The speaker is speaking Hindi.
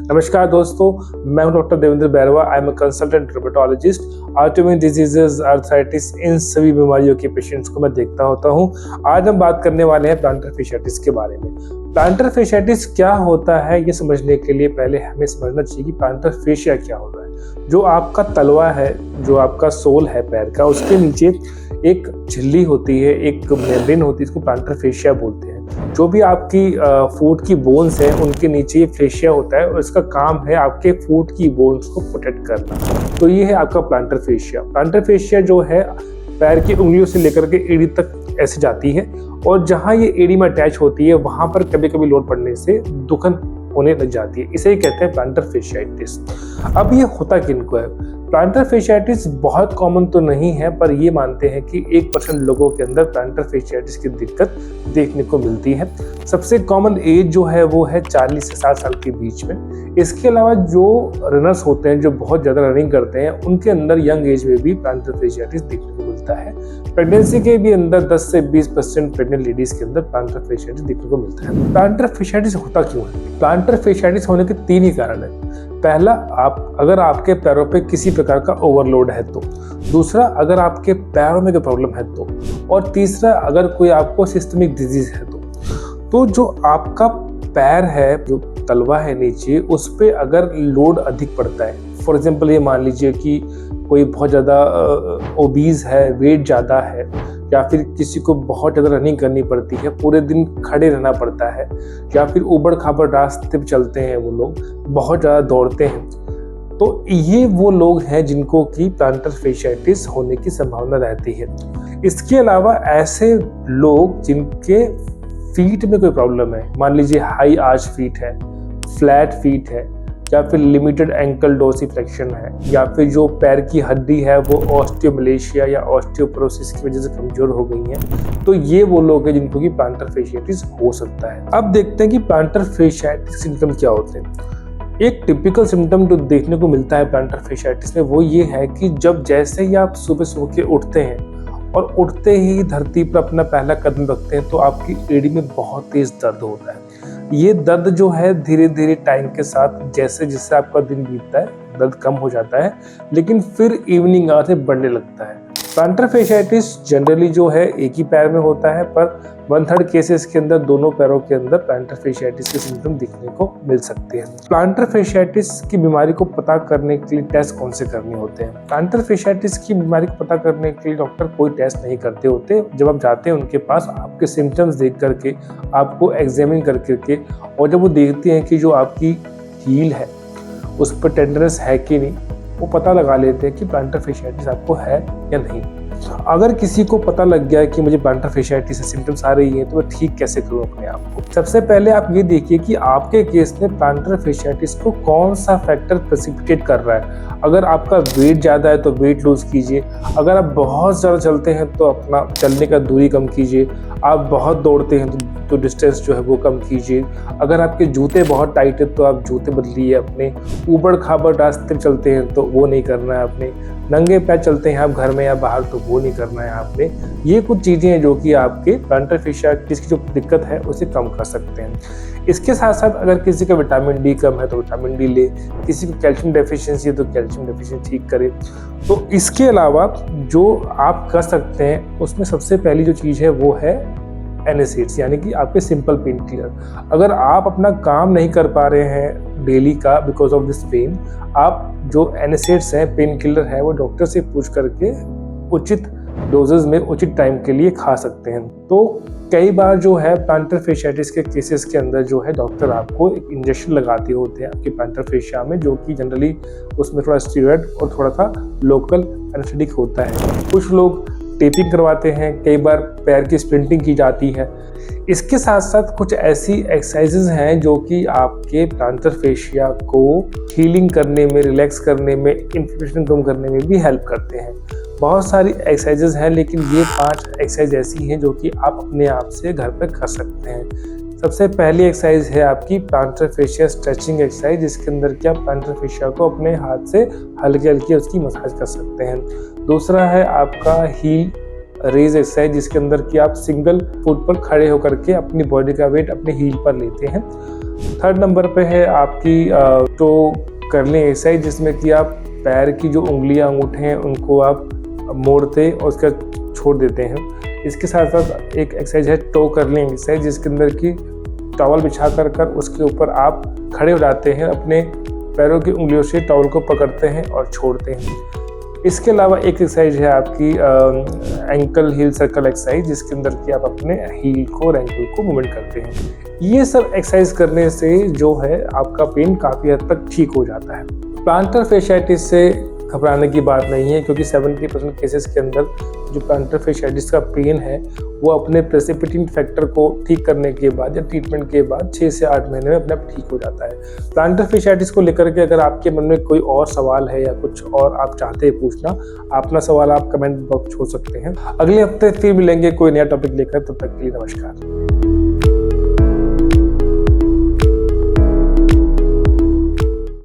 नमस्कार दोस्तों, मैं हूं doctor Devendra Bairwa. I am a consultant rheumatologist. Autoimmune diseases, arthritis, इन सभी बीमारियों के पेशेंट्स को मैं देखता होता हूं। आज हम बात करने वाले हैं प्लांटर fasciitis के बारे में। प्लांटर fasciitis क्या होता है, ये समझने के लिए पहले हमें समझना चाहिए कि प्लांटर fascia क्या होता है। जो आपका तलवा है, जो आपका सोल है पैर का, उसके नीचे एक झिल्ली होती है, एक मेम्ब्रेन होती है, इसको प्लांटर fascia बोलते हैं। जो भी आपकी फुट की बोन्स है, उनके नीचे ये फेशिया होता है और इसका काम है आपके फुट की बोन्स को प्रोटेक्ट करना। तो ये है आपका प्लांटर फेशिया। प्लांटर फेशिया जो है पैर की उंगलियों से लेकर के एड़ी तक ऐसे जाती है और जहाँ ये एड़ी में अटैच होती है वहाँ पर कभी कभी लोड पड़ने से दुखन होने लग जाती है। इसे ही कहते हैं प्लांटर fasciitis। अब ये होता किनको है? प्लांटर fasciitis बहुत कॉमन तो नहीं है, पर ये मानते हैं कि 1% लोगों के अंदर प्लांटर fasciitis की दिक्कत देखने को मिलती है। सबसे कॉमन एज जो है वो है 40 से 60 साल के बीच में। इसके अलावा जो रनर्स होते हैं, जो बहुत ज़्यादा रनिंग करते हैं, उनके अंदर यंग एज में भी प्लांटर fasciitis देखने को मिलता है। प्रेगनेंसी के भी अंदर 10 से 20% प्रेग्नेंट लेडीज के अंदर प्लांटर fasciitis देखने को मिलता है। प्लांटर fasciitis होता क्यों है? प्लांटर fasciitis होने के 3 ही कारण है। पहला, अगर आपके पैरों पे किसी प्रकार का ओवरलोड है तो। दूसरा, अगर आपके पैरों में कोई प्रॉब्लम है तो। और तीसरा, अगर कोई आपको सिस्टमिक डिजीज है तो जो आपका पैर है, जो तलवा है नीचे, उस पे अगर लोड अधिक पड़ता है, फॉर एग्जांपल ये मान लीजिए कि कोई बहुत ज़्यादा ओबीज है, वेट ज़्यादा है, या फिर किसी को बहुत ज़्यादा रनिंग करनी पड़ती है, पूरे दिन खड़े रहना पड़ता है, या फिर ऊबड़ खाबड़ रास्ते पे चलते हैं, वो लोग बहुत ज़्यादा दौड़ते हैं, तो ये वो लोग हैं जिनको कि प्लांटर fasciitis होने की संभावना रहती है। इसके अलावा ऐसे लोग जिनके फीट में कोई प्रॉब्लम है, मान लीजिए हाई आर्च फीट है, फ्लैट फीट है, या फिर लिमिटेड एंकल डोर्सिफ्लेक्शन है, या फिर जो पैर की हड्डी है वो ऑस्टियोमलेशिया या ऑस्टियोपोरोसिस की वजह से कमजोर हो गई है, तो ये वो लोग हैं जिनको कि प्लांटर fasciitis हो सकता है। अब देखते हैं कि प्लांटर fasciitis सिम्टम क्या होते हैं। एक टिपिकल सिम्टम जो देखने को मिलता है प्लांटर fasciitis में, वो ये है कि जब जैसे ही आप सुबह सो के उठते हैं और उठते ही धरती पर अपना पहला कदम रखते हैं तो आपकी एड़ी में बहुत तेज दर्द होता है। ये दर्द जो है धीरे धीरे टाइम के साथ जैसे जैसे आपका दिन बीतता है दर्द कम हो जाता है, लेकिन फिर इवनिंग आते बढ़ने लगता है। प्लांटर fasciitis जनरली जो है एक ही पैर में होता है, पर 1/3 केसेस के अंदर दोनों पैरों के अंदर प्लांटर fasciitis के सिम्टम दिखने को मिल सकते हैं। प्लांटर fasciitis की बीमारी को पता करने के लिए टेस्ट कौन से करने होते हैं? प्लांटर fasciitis की बीमारी को पता करने के लिए डॉक्टर कोई टेस्ट नहीं करते होते। जब आप जाते हैं उनके पास, आपके सिम्टम्स देख करके, आपको एग्जामिन करके, और जब वो देखते हैं कि जो आपकी हील है उस पर टेंडरनेस है कि नहीं, वो पता लगा लेते हैं कि प्लांटर fasciitis आपको है या नहीं। अगर किसी को पता लग गया कि मुझे प्लांटर fasciitis से सिम्टम्स आ रही है, तो मैं ठीक कैसे करूँ अपने आप को? सबसे पहले आप ये देखिए कि आपके केस में प्लांटर fasciitis को कौन सा फैक्टर प्रेसिपिटेट कर रहा है। अगर आपका वेट ज़्यादा है तो वेट लूज कीजिए। अगर आप बहुत ज़्यादा चलते हैं तो अपना चलने का दूरी कम कीजिए। आप बहुत दौड़ते हैं तो डिस्टेंस जो है वो कम कीजिए। अगर आपके जूते बहुत टाइट है तो आप जूते बदलिए अपने। ऊबड़ खाबड़ रास्ते चलते हैं तो वो नहीं करना है आपने। नंगे पैर चलते हैं आप घर में या बाहर तो वो नहीं करना है आपने। ये कुछ चीज़ें हैं जो कि आपके प्लांटर fasciitis की जो दिक्कत है उसे कम कर सकते हैं। इसके साथ साथ अगर किसी का विटामिन डी कम है तो विटामिन डी ले, किसी को कैल्शियम डेफिशिएंसी है तो कैल्शियम डेफिशिएंसी ठीक करें। तो इसके अलावा जो आप कर सकते हैं उसमें सबसे पहली जो चीज़ है वो है NSAIDs, यानी कि आपके सिंपल पेन किलर। अगर आप अपना काम नहीं कर पा रहे हैं डेली का बिकॉज ऑफ दिस पेन, आप जो NSAIDs हैं, पेन किलर है, वो डॉक्टर से पूछ करके उचित डोजेज में उचित टाइम के लिए खा सकते हैं। तो कई बार जो है प्लांटर fasciitis के केसेस के अंदर जो है डॉक्टर आपको एक इंजेक्शन लगाते होते हैं आपके प्लांटर fascia में, जो कि जनरली उसमें थोड़ा स्टीरॉयड और थोड़ा सा लोकल एनेस्थेटिक होता है। कुछ लोग टेपिंग करवाते हैं, कई बार पैर की स्प्रिंटिंग की जाती है। इसके साथ साथ कुछ ऐसी एक्सरसाइजेज हैं जो कि आपके प्लांटर fascia को हीलिंग करने में, रिलैक्स करने में, इन्फ्लेमेशन कम करने में भी हेल्प करते हैं। बहुत सारी एक्सरसाइजेज हैं, लेकिन ये 5 एक्सरसाइज ऐसी हैं जो कि आप अपने आप से घर पर कर सकते हैं। सबसे पहली एक्सरसाइज है आपकी प्लांटर fascia स्ट्रेचिंग एक्सरसाइज, जिसके अंदर कि आप प्लांटर fascia को अपने हाथ से हल्के हल्के उसकी मसाज कर सकते हैं। दूसरा है आपका हील रेज एक्सरसाइज, जिसके अंदर कि आप सिंगल फुट पर खड़े होकर के अपनी बॉडी का वेट अपने हील पर लेते हैं। थर्ड नंबर पे है आपकी टो कर्लिंग एक्सरसाइज, जिसमें कि आप पैर की जो उंगलियां अंगूठे हैं उनको आप मोड़ते और उसका छोड़ देते हैं। इसके साथ साथ एक एक्सरसाइज है टो कर्लिंग एक्सरसाइज, जिसके अंदर की टॉवल बिछा कर उसके ऊपर आप खड़े हो जाते हैं, अपने पैरों की उंगलियों से टॉवल को पकड़ते हैं और छोड़ते हैं। इसके अलावा एक एक्सरसाइज है आपकी एंकल हील सर्कल एक्सरसाइज, जिसके अंदर कि आप अपने हील को और एंकल को मूवमेंट करते हैं। ये सब एक्सरसाइज करने से जो है आपका पेन काफ़ी हद तक ठीक हो जाता है। प्लांटर फेशियाटिस से घबराने की बात नहीं है, क्योंकि 70% केसेस के अंदर जो प्लांटर फेशियाटिस का पेन है वो अपने प्रेसिपिटेटिंग फैक्टर को ठीक करने के बाद या ट्रीटमेंट के बाद 6 से 8 महीने में अपने आप ठीक हो जाता है। प्लांटर फेशियाटिस को लेकर के अगर आपके मन में कोई और सवाल है या कुछ और आप चाहते हैं पूछना, अपना सवाल आप कमेंट बॉक्स छोड़ सकते हैं। अगले हफ्ते फिर मिलेंगे कोई नया टॉपिक लेकर, तब तक के लिए नमस्कार।